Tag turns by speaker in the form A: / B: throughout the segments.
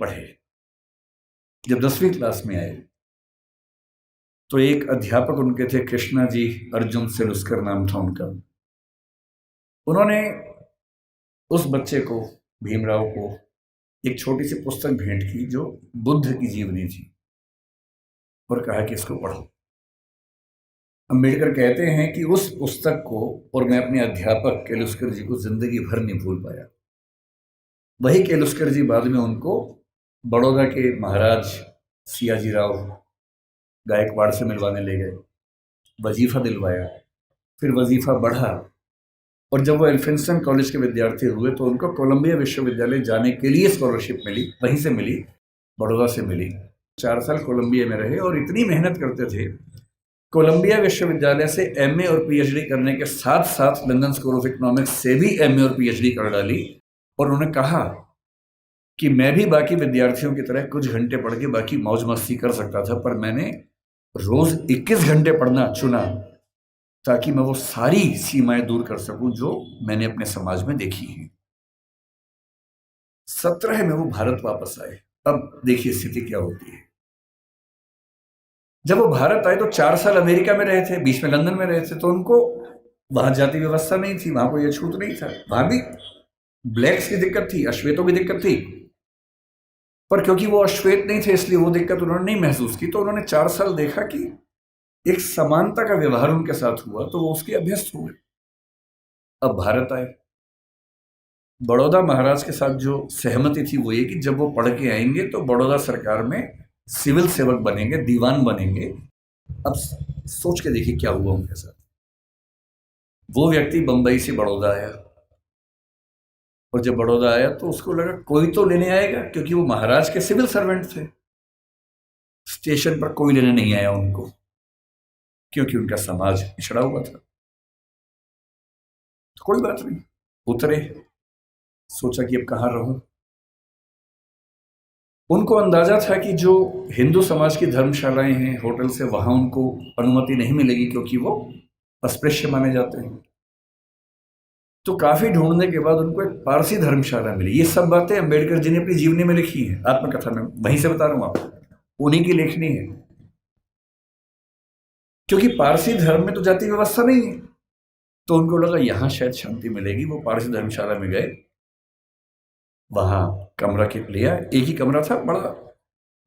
A: पढ़े। जब 10वीं क्लास में आए तो एक अध्यापक उनके थे, कृष्णा जी अर्जुन सेलुस्कर नाम था उनका। उन्होंने उस बच्चे को, भीमराव को, एक छोटी सी पुस्तक भेंट की जो बुद्ध की जीवनी थी और कहा कि इसको पढ़ो। अम्बेडकर कहते हैं कि उस पुस्तक को और मैं अपने अध्यापक केलुस्कर जी को जिंदगी भर नहीं भूल पाया। वही केलुस्कर जी बाद में उनको बड़ौदा के महाराज सियाजी राव गायकवाड़ से मिलवाने ले गए, वजीफा दिलवाया, फिर वजीफा बढ़ा और जब वो एल्फिंस्टन कॉलेज के विद्यार्थी हुए तो उनको कोलंबिया विश्वविद्यालय जाने के लिए स्कॉलरशिप मिली, वहीं से मिली, बड़ौदा से मिली। 4 साल कोलंबिया में रहे और इतनी मेहनत करते थे, कोलंबिया विश्वविद्यालय से एमए और पीएचडी करने के साथ साथ लंदन स्कूल ऑफ इकोनॉमिक्स से भी एमए और पीएचडी कर डाली। और उन्होंने कहा कि मैं भी बाकी विद्यार्थियों की तरह कुछ घंटे पढ़ के बाकी मौज मस्ती कर सकता था, पर मैंने रोज 21 घंटे पढ़ना चुना ताकि मैं वो सारी सीमाएं दूर कर सकूं जो मैंने अपने समाज में देखी हैं। 17 में वो भारत वापस आए। अब देखिए स्थिति क्या होती है। जब वो भारत आए तो 4 साल अमेरिका में रहे थे, बीच में लंदन में रहे थे, तो उनको वहां जाति व्यवस्था नहीं थी, वहां कोई अछूत नहीं था। वहां भी ब्लैक्स की दिक्कत थी, अश्वेतों की दिक्कत थी, पर क्योंकि वो अश्वेत नहीं थे इसलिए वो दिक्कत उन्होंने नहीं महसूस की। तो उन्होंने 4 साल देखा कि एक समानता का व्यवहार उनके साथ हुआ, तो वो उसके अभ्यस्त हुए। अब भारत आए, बड़ौदा महाराज के साथ जो सहमति थी वो ये कि जब वो पढ़ के आएंगे तो बड़ौदा सरकार में सिविल सेवक बनेंगे, दीवान बनेंगे। अब सोच के देखिए क्या हुआ उनके साथ। वो व्यक्ति बंबई से बड़ौदा आया और जब बड़ौदा आया तो उसको लगा कोई तो लेने आएगा, क्योंकि वो महाराज के सिविल सर्वेंट थे। स्टेशन पर कोई लेने नहीं आया उनको, क्योंकि उनका समाज पिछड़ा हुआ था। तो कोई बात नहीं, उतरे, सोचा कि अब कहाँ रहूं। उनको अंदाजा था कि जो हिंदू समाज की धर्मशालाएं हैं, होटल से, वहां उनको अनुमति नहीं मिलेगी क्योंकि वो अस्पृश्य माने जाते हैं। तो काफी ढूंढने के बाद उनको एक पारसी धर्मशाला मिली। ये सब बातें अम्बेडकर जी ने अपनी जीवनी में लिखी है, आत्मकथा में, वहीं से बता रहा हूं आपको, उन्हीं की लेखनी है। क्योंकि पारसी धर्म में तो जाति व्यवस्था नहीं है, तो उनको लगा यहां शायद शांति मिलेगी। वो पारसी धर्मशाला में गए, वहां कमरा लिया। एक ही कमरा था, बड़ा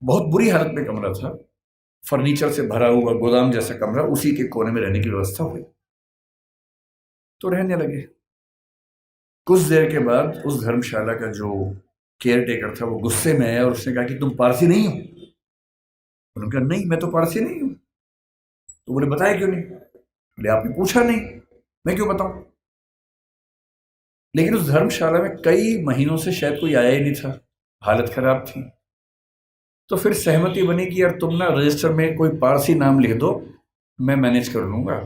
A: बहुत बुरी हालत में कमरा था, फर्नीचर से भरा हुआ गोदाम जैसा कमरा, उसी के कोने में रहने की व्यवस्था हुई। तो रहने लगे। कुछ देर के बाद उस धर्मशाला का जो केयर टेकर था वो गुस्से में आया और उसने कहा कि तुम पारसी नहीं हो। उन्होंने कहा नहीं, मैं तो पारसी नहीं हूं। तो बोले बताया क्यों नहीं? बोले आपने पूछा नहीं, मैं क्यों बताऊं। लेकिन उस धर्मशाला में कई महीनों से शायद कोई आया ही नहीं था, हालत खराब थी। तो फिर सहमति बनी कि यार तुम ना रजिस्टर में कोई पारसी नाम लिख दो, मैं मैनेज कर लूंगा।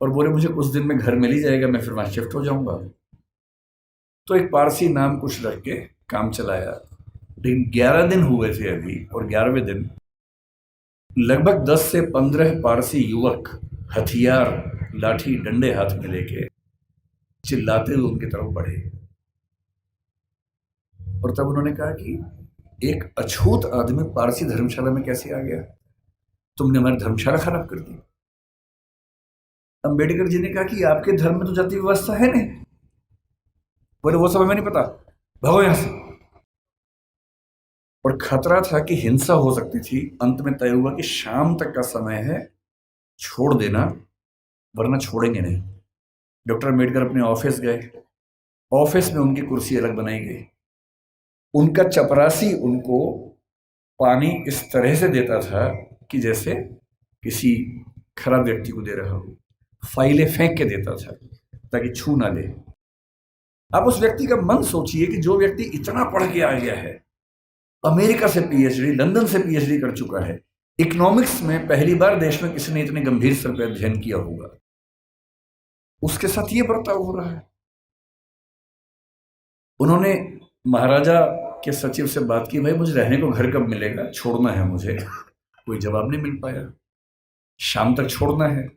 A: और बोले मुझे कुछ दिन में घर मिल ही जाएगा, मैं फिर वहां शिफ्ट हो जाऊंगा। तो एक पारसी नाम कुछ रख के काम चलाया। लेकिन 11 दिन हुए थे अभी, और 11वें दिन लगभग 10 से 15 पारसी युवक हथियार, लाठी, डंडे हाथ में लेके चिल्लाते हुए उनकी तरफ बढ़े। और तब उन्होंने कहा कि एक अछूत आदमी पारसी धर्मशाला में कैसे आ गया, तुमने हमारी धर्मशाला खराब कर दी। अंबेडकर जी ने कहा कि आपके धर्म में तो जाति व्यवस्था है नहीं। बोले वो सब हमें नहीं पता, भागो यहां से। और खतरा था कि हिंसा हो सकती थी। अंत में तय हुआ कि शाम तक का समय है, छोड़ देना वरना छोड़ेंगे नहीं। डॉक्टर अम्बेडकर अपने ऑफिस गए। ऑफिस में उनकी कुर्सी अलग बनाई गई। उनका चपरासी उनको पानी इस तरह से देता था कि जैसे किसी खराब व्यक्ति को दे रहा हो। फाइलें फेंक के देता था ताकि छू ना ले। आप उस व्यक्ति का मन सोचिए कि जो व्यक्ति इतना पढ़ के आ गया है, अमेरिका से पीएचडी, लंदन से पीएचडी कर चुका है, इकोनॉमिक्स में पहली बार देश में किसी ने इतने गंभीर स्तर पर अध्ययन किया होगा, उसके साथ ये बर्ताव हो रहा है। उन्होंने महाराजा के सचिव से बात की, भाई मुझे रहने को घर कब मिलेगा, छोड़ना है मुझे। कोई जवाब नहीं मिल पाया। शाम तक छोड़ना है।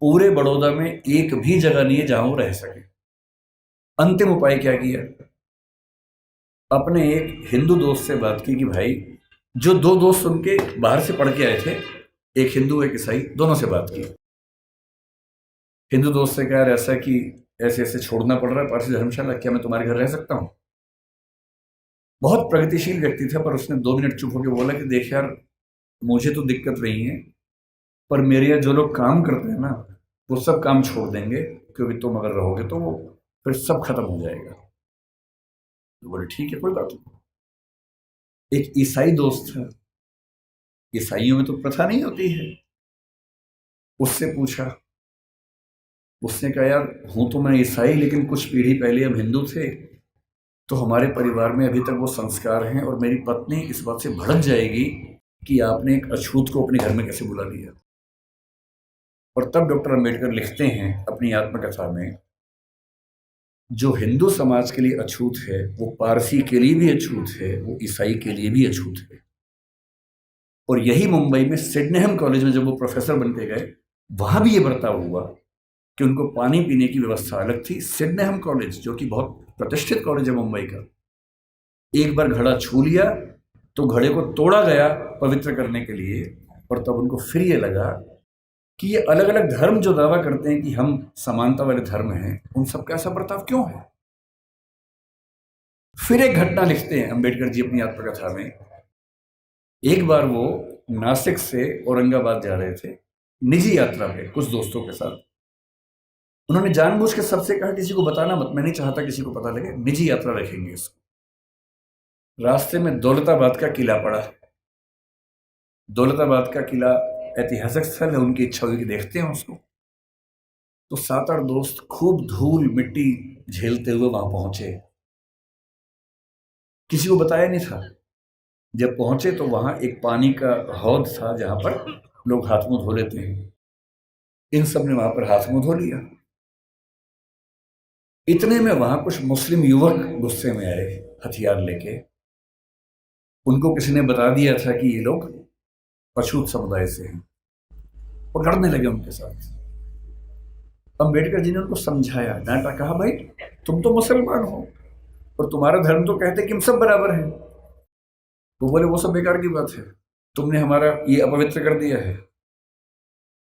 A: पूरे बड़ौदा में एक भी जगह नहीं है जहां वो रह सके। अंतिम उपाय क्या किया? अपने एक हिंदू दोस्त से बात की कि भाई, जो दो दोस्त उनके बाहर से पढ़ के आए थे, एक हिंदू एक ईसाई, दोनों से बात की। हिंदू दोस्त से कहा, यार ऐसा कि ऐसे ऐसे छोड़ना पड़ रहा है पारसी धर्मशाला, क्या मैं तुम्हारे घर रह सकता हूँ? बहुत प्रगतिशील व्यक्ति था, पर उसने 2 मिनट चुप होकर बोला कि देख यार, मुझे तो दिक्कत नहीं है, पर मेरे यहाँ जो लोग काम करते हैं ना, वो सब काम छोड़ देंगे, क्योंकि तुम अगर रहोगे तो वो फिर सब खत्म हो जाएगा। तो बोले ठीक है, कोई बात नहीं। एक ईसाई दोस्त था, ईसाइयों में तो प्रथा नहीं होती है, उससे पूछा। उसने कहा, यार हूं तो मैं ईसाई, लेकिन कुछ पीढ़ी पहले हम हिंदू थे, तो हमारे परिवार में अभी तक वो संस्कार हैं, और मेरी पत्नी इस बात से भड़क जाएगी कि आपने एक अछूत को अपने घर में कैसे बुला लिया। और तब डॉक्टर अंबेडकर लिखते हैं अपनी आत्मकथा में, जो हिंदू समाज के लिए अछूत है वो पारसी के लिए भी अछूत है, वो ईसाई के लिए भी अछूत है। और यही मुंबई में सिडनेहम कॉलेज में जब वो प्रोफेसर बन के गए, वहां भी ये बर्ताव हुआ कि उनको पानी पीने की व्यवस्था अलग थी। सिडनेहम कॉलेज, जो कि बहुत प्रतिष्ठित कॉलेज है मुंबई का, एक बार घड़ा छू लिया तो घड़े को तोड़ा गया पवित्र करने के लिए। और तब उनको फिर ये लगा कि ये अलग अलग धर्म जो दावा करते हैं कि हम समानता वाले धर्म हैं, उन सबका ऐसा बर्ताव क्यों है। फिर एक घटना लिखते हैं अंबेडकर जी अपनी आत्मकथा में। एक बार वो नासिक से औरंगाबाद जा रहे थे निजी यात्रा पे कुछ दोस्तों के साथ। उन्होंने जानबूझ के सबसे कहा, किसी को बताना मत, मैं नहीं चाहता किसी को पता लगे, निजी यात्रा रखेंगे इसको। रास्ते में दौलताबाद का किला पड़ा। दौलताबाद का किला ऐतिहासिक स्थल है, उनकी इच्छा हुई कि देखते हैं उसको। तो 7-8 दोस्त खूब धूल मिट्टी झेलते हुए वहां पहुंचे। किसी को बताया नहीं था। जब पहुंचे तो वहां एक पानी का हौद था जहां पर लोग हाथ मुंह धो लेते हैं। इन सब ने वहां पर हाथ मुंह धो लिया। इतने में वहां कुछ मुस्लिम युवक गुस्से में आए हथियार लेके। उनको किसी ने बता दिया था कि ये लोग अछूत समुदाय से हैं, और लड़ने लगे उनके साथ। अंबेडकर जी ने उनको समझाया, डांटा, कहा भाई तुम तो मुसलमान हो और तुम्हारा धर्म तो कहते कि हम सब बराबर हैं। वो बोले वो सब बेकार की बात है, तुमने हमारा ये अपवित्र कर दिया है।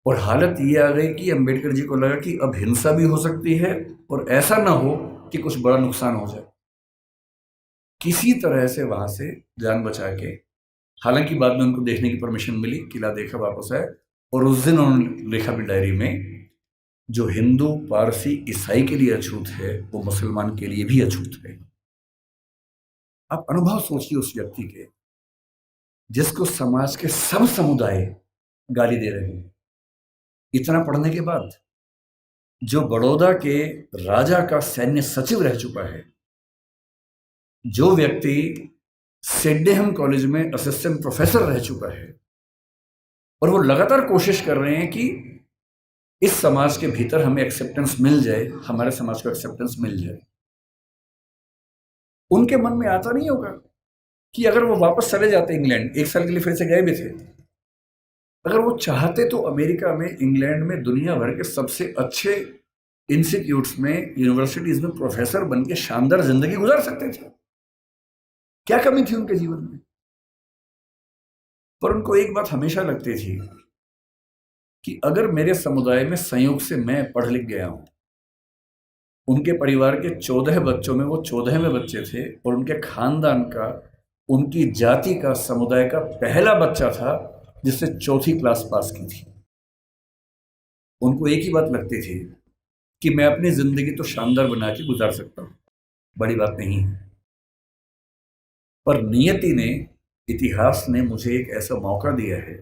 A: और हालत ये आ गई कि अंबेडकर जी को लगा कि अब हिंसा भी हो सकती है, और ऐसा ना हो कि कुछ बड़ा नुकसान हो जाए। किसी तरह से वहां से जान बचा के, हालांकि बाद में उनको देखने की परमिशन मिली, किला देखा, वापस आए। और उस दिन उन्होंने लिखा भी डायरी में, जो हिंदू पारसी ईसाई के लिए अछूत है वो मुसलमान के लिए भी अछूत है। आप अनुभव सोचिए उस व्यक्ति के, जिसको समाज के सब समुदाय गाली दे रहे हैं। इतना पढ़ने के बाद, जो बड़ौदा के राजा का सैन्य सचिव रह चुका है, जो व्यक्ति सिडनेहम कॉलेज में असिस्टेंट प्रोफेसर रह चुका है, और वो लगातार कोशिश कर रहे हैं कि इस समाज के भीतर हमें एक्सेप्टेंस मिल जाए, हमारे समाज को एक्सेप्टेंस मिल जाए। उनके मन में आता नहीं होगा कि अगर वो वापस चले जाते इंग्लैंड, 1 साल के लिए फिर से गए भी थे, अगर वो चाहते तो अमेरिका में, इंग्लैंड में, दुनिया भर के सबसे अच्छे इंस्टीट्यूट्स में, यूनिवर्सिटीज में प्रोफेसर बन के शानदार जिंदगी गुजार सकते थे। क्या कमी थी उनके जीवन में? पर उनको एक बात हमेशा लगती थी कि अगर मेरे समुदाय में संयोग से मैं पढ़ लिख गया हूं, उनके परिवार के 14 बच्चों में वो 14वें बच्चे थे, और उनके खानदान का, उनकी जाति का, समुदाय का पहला बच्चा था जिसने 4th क्लास पास की थी। उनको एक ही बात लगती थी कि मैं अपनी जिंदगी तो शानदार बना के गुजार सकता हूं, बड़ी बात नहीं है। पर नियति ने, इतिहास ने मुझे एक ऐसा मौका दिया है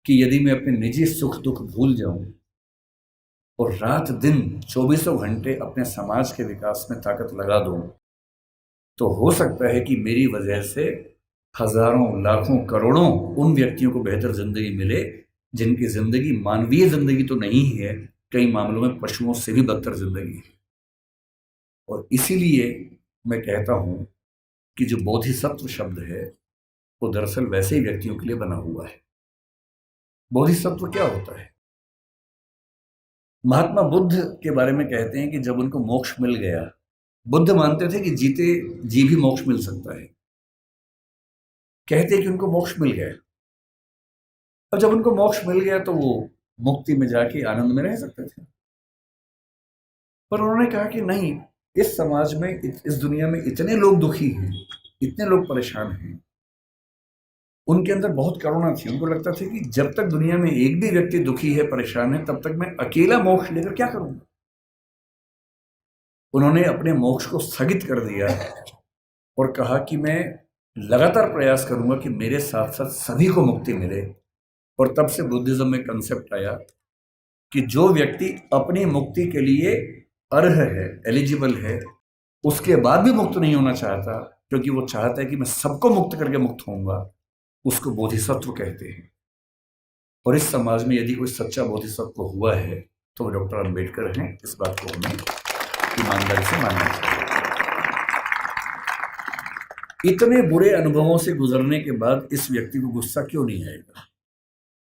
A: कि यदि मैं अपने निजी सुख दुख भूल जाऊं और रात दिन 24 घंटे अपने समाज के विकास में ताकत लगा दूं, तो हो सकता है कि मेरी वजह से हजारों, लाखों, करोड़ों उन व्यक्तियों को बेहतर जिंदगी मिले जिनकी जिंदगी मानवीय जिंदगी तो नहीं है, कई मामलों में पशुओं से भी बदतर जिंदगी है। और इसीलिए मैं कहता हूं कि जो बोधिसत्व शब्द है वो दरअसल वैसे ही व्यक्तियों के लिए बना हुआ है। बोधिसत्व क्या होता है? महात्मा बुद्ध के बारे में कहते हैं कि जब उनको मोक्ष मिल गया बुद्ध मानते थे कि जीते जी भी मोक्ष मिल सकता है। कहते कि उनको मोक्ष मिल गया। और जब उनको मोक्ष मिल गया तो वो मुक्ति में जाके आनंद में रह सकते थे। पर उन्होंने कहा कि नहीं, इस समाज में, इस दुनिया में इतने लोग दुखी हैं, इतने लोग परेशान हैं। उनके अंदर बहुत करुणा थी। उनको लगता था कि जब तक दुनिया में एक भी व्यक्ति दुखी है, परेशान है, तब तक मैं अकेला मोक्ष लेकर क्या करूंगा। उन्होंने अपने मोक्ष को स्थगित कर दिया और कहा कि मैं लगातार प्रयास करूंगा कि मेरे साथ साथ सभी को मुक्ति मिले। और तब से बुद्धिज्म में कंसेप्ट आया कि जो व्यक्ति अपनी मुक्ति के लिए अर्ह है, एलिजिबल है, उसके बाद भी मुक्त नहीं होना चाहता, क्योंकि वो चाहता है कि मैं सबको मुक्त करके मुक्त होऊंगा, उसको बोधिसत्व कहते हैं। और इस समाज में यदि कोई सच्चा बोधिसत्व हुआ है तो वो डॉक्टर अंबेडकर हैं। इस बात को हमें ईमानदारी से मानना चाहिए। इतने बुरे अनुभवों से गुजरने के बाद इस व्यक्ति को गुस्सा क्यों नहीं आएगा?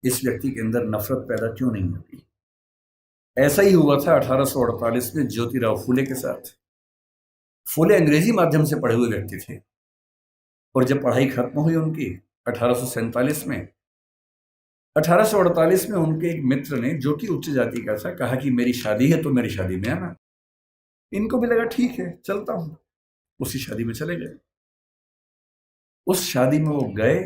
A: इस व्यक्ति के अंदर नफरत पैदा क्यों नहीं होती? ऐसा ही हुआ था 1848 में ज्योतिराव फूले के साथ। फूले अंग्रेजी माध्यम से पढ़े हुए व्यक्ति थे और जब पढ़ाई खत्म हुई उनकी 1847 में, 1848 में उनके एक मित्र ने, जो कि उच्च जाति का था, कहा कि मेरी शादी है तो मेरी शादी में आना। इनको भी लगा ठीक है, चलता हूं। उसी शादी में चले गए। उस शादी में वो गए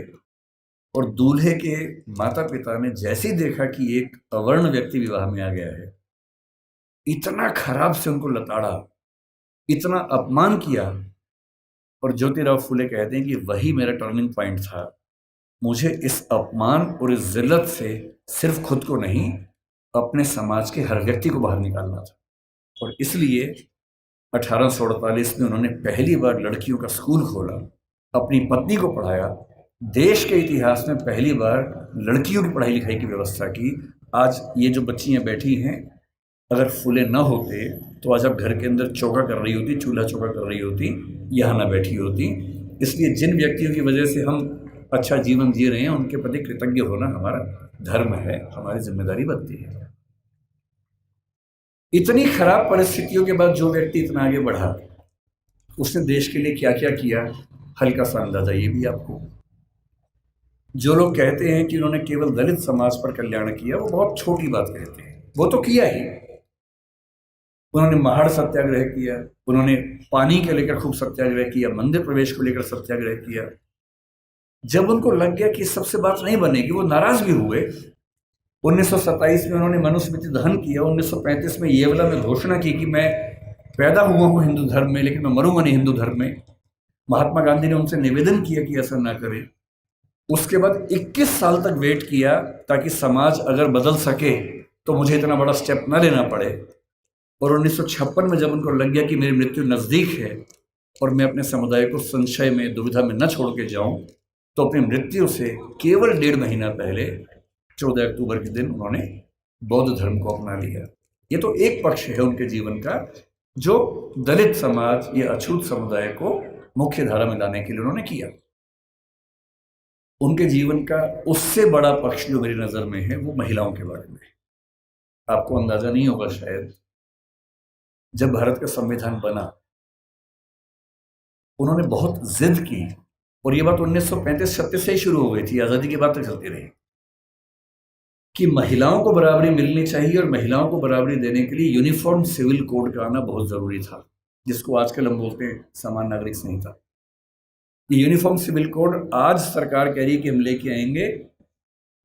A: और दूल्हे के माता पिता ने जैसे ही देखा कि एक अवर्ण व्यक्ति विवाह में आ गया है, इतना खराब से उनको लताड़ा, इतना अपमान किया। और ज्योतिराव फूले कहते हैं कि वही मेरा टर्निंग पॉइंट था। मुझे इस अपमान और इस जिल्लत से सिर्फ खुद को नहीं, अपने समाज के हर व्यक्ति को बाहर निकालना था। और इसलिए 1848 में उन्होंने पहली बार लड़कियों का स्कूल खोला, अपनी पत्नी को पढ़ाया, देश के इतिहास में पहली बार लड़कियों की पढ़ाई लिखाई की व्यवस्था की। आज ये जो बच्चियां बैठी हैं, अगर फूले न होते तो आज आप घर के अंदर चौका कर रही होती, चूल्हा चौका कर रही होती, यहाँ ना बैठी होती। इसलिए जिन व्यक्तियों की वजह से हम अच्छा जीवन जी रहे हैं, उनके प्रति कृतज्ञ होना हमारा धर्म है, हमारी जिम्मेदारी बनती है। इतनी खराब परिस्थितियों के बाद जो व्यक्ति इतना आगे बढ़ा, उसने देश के लिए क्या क्या किया, हल्का सा अंदाजा ये भी आपको। जो लोग कहते हैं कि उन्होंने केवल दलित समाज पर कल्याण किया, वो बहुत छोटी बात कहते हैं। वो तो किया ही। उन्होंने महाड़ सत्याग्रह किया, उन्होंने पानी के लेकर खूब सत्याग्रह किया, मंदिर प्रवेश को लेकर सत्याग्रह किया। जब उनको लग गया कि सबसे बात नहीं बनेगी, वो नाराज भी हुए। 1927 में उन्होंने मनुस्मृति दहन किया। 1935 में येवला में घोषणा की कि मैं पैदा हुआ हूँ हिंदू धर्म में, लेकिन मैं मरूंगा नहीं हिंदू धर्म में। महात्मा गांधी ने उनसे निवेदन किया कि ऐसा ना करें। उसके बाद 21 साल तक वेट किया ताकि समाज अगर बदल सके तो मुझे इतना बड़ा स्टेप ना लेना पड़े। और 1956 में जब उनको लग गया कि मेरी मृत्यु नज़दीक है और मैं अपने समुदाय को संशय में, दुविधा में न छोड़ के जाऊं, तो अपनी मृत्यु से केवल 1.5 महीना पहले 14 अक्टूबर के दिन उन्होंने बौद्ध धर्म को अपना लिया। ये तो एक पक्ष है उनके जीवन का, जो दलित समाज या अछूत समुदाय को मुख्य धारा में लाने के लिए उन्होंने किया। उनके जीवन का उससे बड़ा पक्ष जो मेरी नज़र में है, वो महिलाओं के बारे में। आपको अंदाजा नहीं होगा शायद, जब भारत का संविधान बना, उन्होंने बहुत जिद की। और ये बात 1935-36 से ही शुरू हो गई थी, आज़ादी के बाद तक चलती रही, कि महिलाओं को बराबरी मिलनी चाहिए। और महिलाओं को बराबरी देने के लिए यूनिफॉर्म सिविल कोड का आना बहुत ज़रूरी था, जिसको आजकल हम बोलते हैं समान नागरिक संहिता। ये यूनिफॉर्म सिविल कोड आज सरकार कह रही कि हम लेके आएंगे।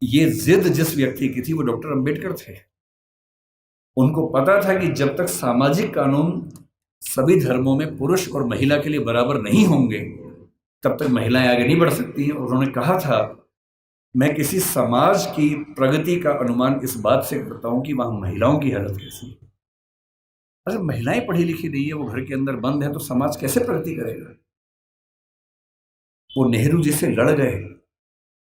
A: ये जिद जिस व्यक्ति की थी, वो डॉक्टर अंबेडकर थे। उनको पता था कि जब तक सामाजिक कानून सभी धर्मों में पुरुष और महिला के लिए बराबर नहीं होंगे, तब तक महिलाएं आगे नहीं बढ़ सकती हैं। और उन्होंने कहा था, मैं किसी समाज की प्रगति का अनुमान इस बात से करता हूं कि वहां महिलाओं की हालत कैसी है। अगर महिलाएं पढ़ी लिखी नहीं है, वो घर के अंदर बंद है, तो समाज कैसे प्रगति करेगा? वो नेहरू जी से लड़ गए।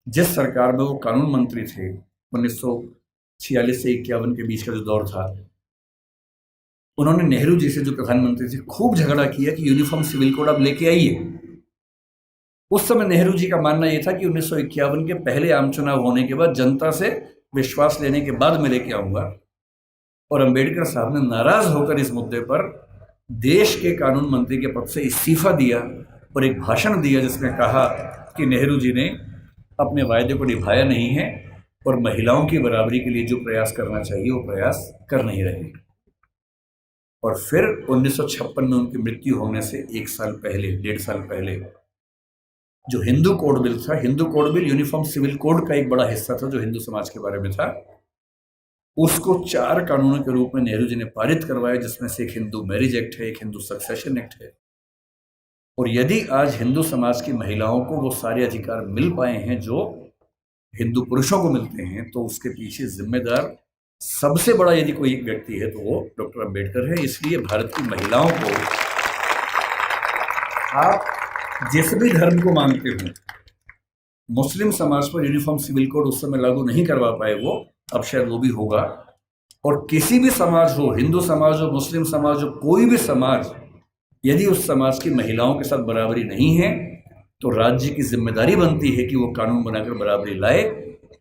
A: जिस सरकार में वो कानून मंत्री थे, 1946 से 51 के बीच का जो दौर था, उन्होंने नेहरू जी से, जो प्रधानमंत्री थे, खूब झगड़ा किया कि यूनिफॉर्म सिविल कोड आप लेके आइए। उस समय नेहरू जी का मानना यह था कि 1951 के पहले आम चुनाव होने के बाद, जनता से विश्वास लेने के बाद मैं लेके आऊंगा। और अंबेडकर साहब ने नाराज होकर इस मुद्दे पर देश के कानून मंत्री के पद से इस्तीफा दिया और एक भाषण दिया जिसमें कहा कि नेहरू जी ने अपने वायदे को निभाया नहीं है और महिलाओं की बराबरी के लिए जो प्रयास करना चाहिए वो प्रयास कर नहीं रहे। और फिर 1956 में उनकी मृत्यु होने से 1.5 साल पहले जो हिंदू कोड बिल था, Hindu code bill uniform civil code का एक बड़ा हिस्सा था जो हिंदू समाज के बारे में था, उसको 4 कानूनों के रूप में नेहरू जी ने पारित करवाया, जिसमें से एक हिंदू मैरिज एक्ट है, एक हिंदू सक्सेशन एक्ट है। और यदि आज हिंदू समाज की महिलाओं को वो सारे अधिकार मिल पाए हैं जो हिंदू पुरुषों को मिलते हैं, तो उसके पीछे जिम्मेदार सबसे बड़ा यदि कोई एक व्यक्ति है तो वो डॉक्टर अंबेडकर है। इसलिए भारत की महिलाओं को, आप जिस भी धर्म को मानते हो, मुस्लिम समाज पर यूनिफॉर्म सिविल कोड उस समय लागू नहीं करवा पाए वो, अब शायद वो भी होगा। और किसी भी समाज हो, हिंदू समाज हो, मुस्लिम समाज हो, कोई भी समाज, यदि उस समाज की महिलाओं के साथ बराबरी नहीं है तो राज्य की जिम्मेदारी बनती है कि वो कानून बनाकर बराबरी लाए।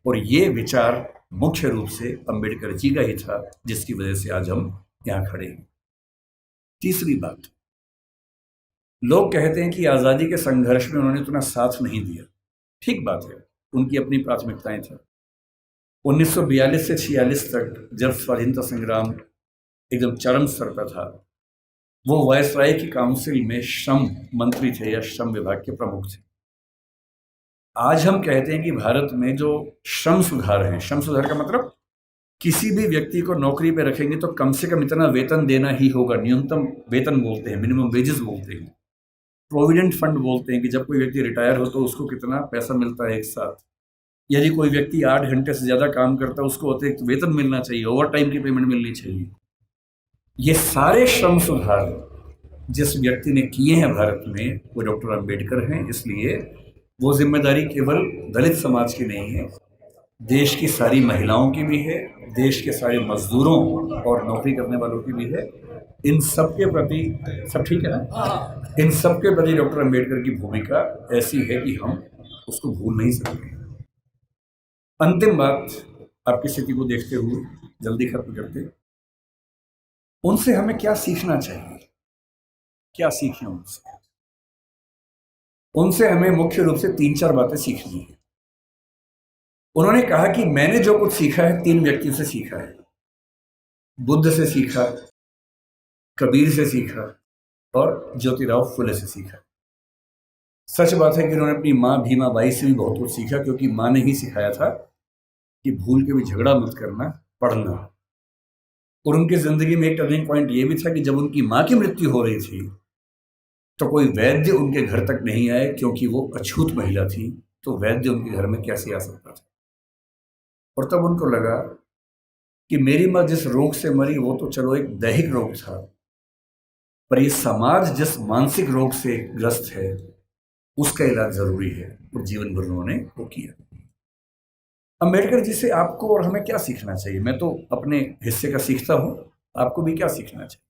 A: और ये विचार मुख्य रूप से अंबेडकर जी का ही था, जिसकी वजह से आज हम यहाँ खड़े हैं। तीसरी बात, लोग कहते हैं कि आज़ादी के संघर्ष में उन्होंने उतना साथ नहीं दिया। ठीक बात है, उनकी अपनी प्राथमिकताएं थी। 1942 से 46 तक जब स्वाधीनता संग्राम एकदम चरम स्तर पर था, वो वायसराय की काउंसिल में श्रम मंत्री थे या श्रम विभाग के प्रमुख थे। आज हम कहते हैं कि भारत में जो श्रम सुधार हैं, श्रम सुधार का मतलब किसी भी व्यक्ति को नौकरी पे रखेंगे तो कम से कम इतना वेतन देना ही होगा। न्यूनतम वेतन बोलते हैं, मिनिमम वेजेस बोलते हैं, प्रोविडेंट फंड बोलते हैं कि जब कोई व्यक्ति रिटायर हो तो उसको कितना पैसा मिलता है एक साथ। यदि कोई व्यक्ति 8 घंटे से ज़्यादा काम करता है उसको अतिरिक्त वेतन मिलना चाहिए, ओवर टाइम की पेमेंट मिलनी चाहिए। ये सारे श्रम सुधार जिस व्यक्ति ने किए हैं भारत में, वो डॉक्टर अंबेडकर हैं। इसलिए वो जिम्मेदारी केवल दलित समाज की नहीं है, देश की सारी महिलाओं की भी है, देश के सारे मजदूरों और नौकरी करने वालों की भी है। इन सब के प्रति, सब ठीक है ना, इन सब के प्रति डॉक्टर अंबेडकर की भूमिका ऐसी है कि हम उसको भूल नहीं सकते। अंतिम बात, आपकी स्थिति को देखते हुए जल्दी खत्म करते, उनसे हमें क्या सीखना चाहिए, क्या सीखें उनसे? उनसे हमें मुख्य रूप से 3-4 बातें सीखनी है। उन्होंने कहा कि मैंने जो कुछ सीखा है 3 व्यक्तियों से सीखा है, बुद्ध से सीखा, कबीर से सीखा और ज्योतिराव फुले से सीखा। सच बात है कि उन्होंने अपनी माँ भीमा बाई से भी बहुत कुछ सीखा, क्योंकि माँ ने ही सिखाया था कि भूल के भी झगड़ा मत करना, पढ़ना। और उनकी जिंदगी में एक टर्निंग पॉइंट ये भी था कि जब उनकी माँ की मृत्यु हो रही थी तो कोई वैद्य उनके घर तक नहीं आए, क्योंकि वो अछूत महिला थी, तो वैद्य उनके घर में कैसे आ सकता था। और तब उनको लगा कि मेरी माँ जिस रोग से मरी वो तो चलो एक दैहिक रोग था, पर ये समाज जिस मानसिक रोग से ग्रस्त है उसका इलाज जरूरी है। और जीवन भर उन्होंने वो किया। अंबेडकर जी से आपको और हमें क्या सीखना चाहिए? मैं तो अपने हिस्से का सीखता हूं, आपको भी क्या सीखना चाहिए?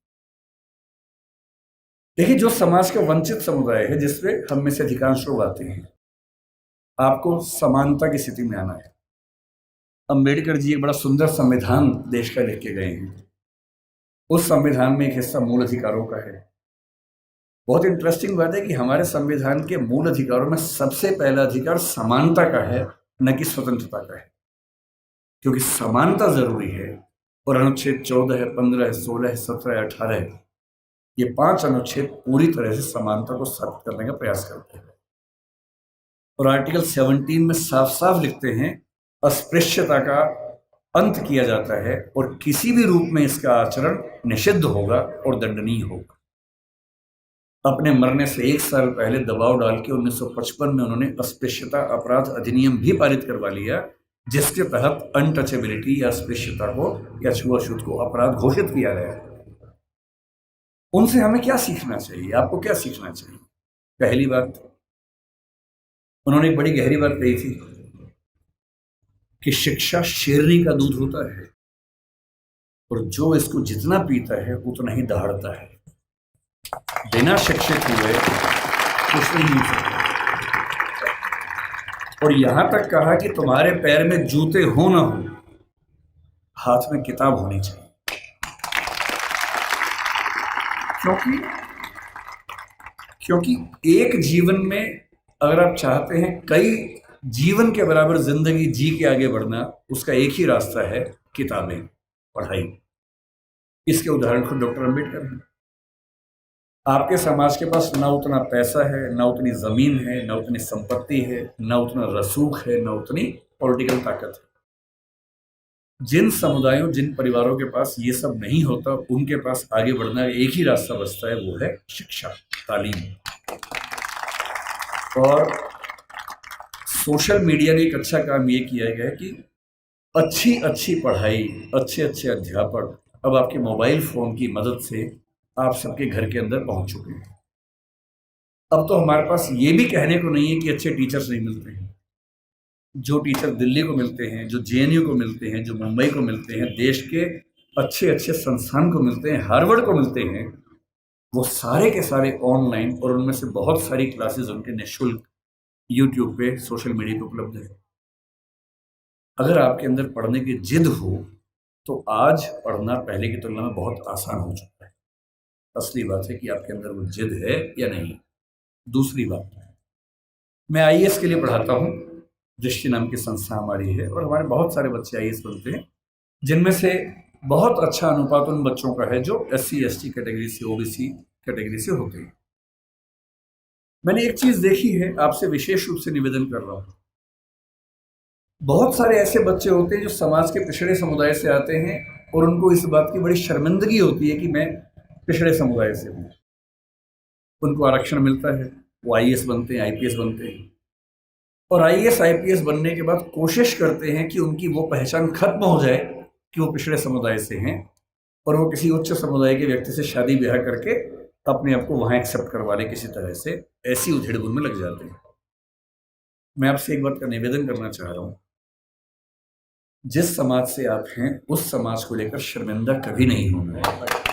A: देखिए, जो समाज का वंचित समुदाय है जिसपे हम में से अधिकांश लोग आते हैं, आपको समानता की स्थिति में आना है। अंबेडकर जी एक बड़ा सुंदर संविधान देश का लिख के गए हैं। उस संविधान में एक हिस्सा मूल अधिकारों का है। बहुत इंटरेस्टिंग बात है कि हमारे संविधान के मूल अधिकारों में सबसे पहला अधिकार समानता का है, न कि स्वतंत्रता का है, क्योंकि समानता जरूरी है। और अनुच्छेद 14 है, 15 है, 16 है, 17 है, 18 है, ये 5 अनुच्छेद पूरी तरह से समानता को स्थापित करने का प्रयास करते हैं। और आर्टिकल 17 में साफ साफ लिखते हैं, अस्पृश्यता का अंत किया जाता है और किसी भी रूप में इसका आचरण निषिद्ध होगा और दंडनीय होगा। अपने मरने से 1 साल पहले दबाव डाल के 1955 में उन्होंने अस्पृश्यता अपराध अधिनियम भी पारित करवा लिया, जिसके तहत अनटचेबिलिटी या अस्पृश्यता को या छुआछूत को अपराध घोषित किया गया। उनसे हमें क्या सीखना चाहिए? आपको क्या सीखना चाहिए? पहली बात, उन्होंने एक बड़ी गहरी बात कही थी कि शिक्षा शेरनी का दूध होता है और जो इसको जितना पीता है उतना ही दहाड़ता है। बिना शिक्षित हुए कुछ नहीं हो सकता। और यहां तक कहा कि तुम्हारे पैर में जूते हो ना हो, हाथ में किताब होनी चाहिए। क्योंकि क्योंकि एक जीवन में अगर आप चाहते हैं कई जीवन के बराबर जिंदगी जी के आगे बढ़ना, उसका एक ही रास्ता है, किताबें, पढ़ाई। इसके उदाहरण खुद डॉक्टर अंबेडकर हैं। आपके समाज के पास ना उतना पैसा है, ना उतनी जमीन है, ना उतनी संपत्ति है, ना उतना रसूख है, ना उतनी पॉलिटिकल ताकत है। जिन समुदायों, जिन परिवारों के पास ये सब नहीं होता, उनके पास आगे बढ़ना एक ही रास्ता बचता है, वो है शिक्षा, तालीम। और सोशल मीडिया ने एक अच्छा काम ये किया है कि अच्छी अच्छी पढ़ाई, अच्छे अच्छे अध्यापक अब आपके मोबाइल फोन की मदद से आप सबके घर के अंदर पहुंच चुके हैं। अब तो हमारे पास ये भी कहने को नहीं है कि अच्छे टीचर्स नहीं मिलते हैं। जो टीचर दिल्ली को मिलते हैं, जो जेएनयू को मिलते हैं, जो मुंबई को मिलते हैं, देश के अच्छे अच्छे संस्थान को मिलते हैं, हार्वर्ड को मिलते हैं, वो सारे के सारे ऑनलाइन, और उनमें से बहुत सारी क्लासेस उनके निःशुल्क यूट्यूब पे, सोशल मीडिया पे उपलब्ध है। अगर आपके अंदर पढ़ने की जिद हो तो आज पढ़ना पहले की तुलना में बहुत आसान हो चुका है। असली बात है कि आपके अंदर वो जिद है या नहीं। दूसरी बात, मैं आईएएस के लिए पढ़ाता हूँ। दृष्टि नाम की संस्था हमारी है और हमारे बहुत सारे बच्चे आईएएस बनते हैं, जिनमें से बहुत अच्छा अनुपात उन बच्चों का है जो एससी एसटी कैटेगरी से, ओबीसी कैटेगरी से होते हैं। मैंने एक चीज देखी है, आपसे विशेष रूप से निवेदन कर रहा हूं। बहुत सारे ऐसे बच्चे होते हैं जो समाज के पिछड़े समुदाय से आते हैं और उनको इस बात की बड़ी शर्मिंदगी होती है कि मैं पिछड़े समुदाय से हूं। उनको आरक्षण मिलता है, वो आईएएस बनते हैं, आईपीएस बनते हैं, और आईएएस आईपीएस बनने के बाद कोशिश करते हैं कि उनकी वो पहचान खत्म हो जाए कि वो पिछड़े समुदाय से हैं, और वो किसी उच्च समुदाय के व्यक्ति से शादी ब्याह करके अपने आप को वहां एक्सेप्ट करवा ले किसी तरह से। ऐसी उधेड़-बुन में लग जाते हैं। मैं आपसे एक बात का निवेदन करना चाह रहा हूं, जिस समाज से आप हैं उस समाज को लेकर शर्मिंदा कभी नहीं होना है।